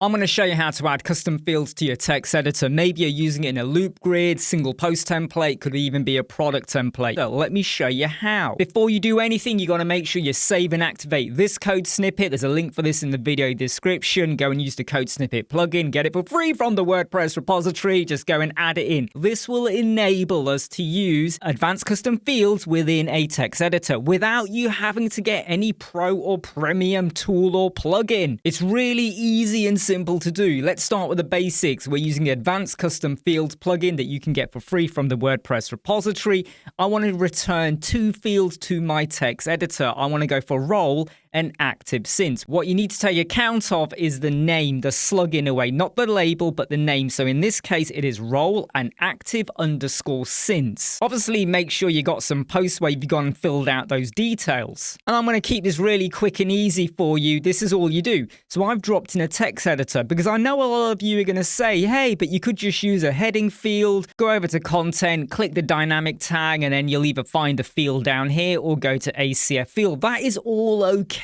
I'm going to show you how to add custom fields to your text editor. Maybe you're using it in a loop grid, single post template, could even be a product template. So let me show you how. Before you do anything, you got to make sure you save and activate this code snippet. There's a link for this in the video description. Go and use the code snippet plugin. Get it for free from the WordPress repository. Just go and add it in. This will enable us to use advanced custom fields within a text editor without you having to get any pro or premium tool or plugin. It's really easy and simple to do. Let's start with the basics. We're using the Advanced Custom Fields plugin that you can get for free from the WordPress repository. I want to return 2 fields to my text editor. I want to go for role and active since. What you need to take account of is the name, the slug in a way, not the label, but the name. So in this case, it is role and active underscore since. Obviously, make sure you got some posts where you've gone and filled out those details. And I'm going to keep this really quick and easy for you. This is all you do. So I've dropped in a text editor because I know a lot of you are going to say, hey, but you could just use a heading field, go over to content, click the dynamic tag, and then you'll either find a field down here or go to ACF field. That is all okay.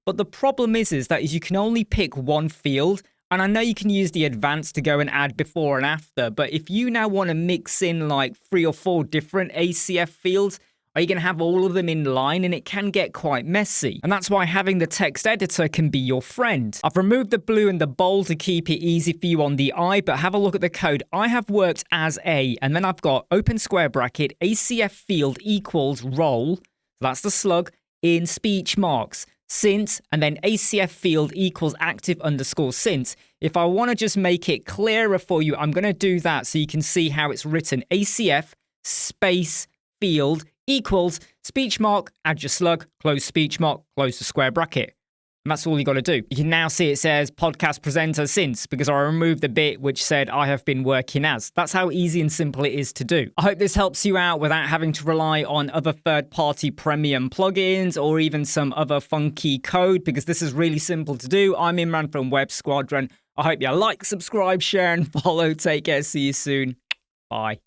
But the problem is that you can only pick one field. And I know you can use the advanced to go and add before and after. But if you now want to mix in like 3 or 4 different ACF fields, are you going to have all of them in line? And it can get quite messy. And that's why having the text editor can be your friend. I've removed the blue and the bold to keep it easy for you on the eye, but have a look at the code. I have worked as a, and then I've got open square bracket, ACF field equals role. That's the slug in speech marks. Since, and then ACF field equals active underscore since. If I want to just make it clearer for you, I'm going to do that so you can see how it's written. ACF space field equals speech mark, add your slug, close speech mark, close the square bracket. And that's all you got to do. You can now see it says podcast presenter since because I removed the bit which said I have been working as. That's how easy and simple it is to do. I hope this helps you out without having to rely on other third-party premium plugins or even some other funky code because this is really simple to do. I'm Imran from Web Squadron. I hope you like, subscribe, share, and follow. Take care. See you soon. Bye.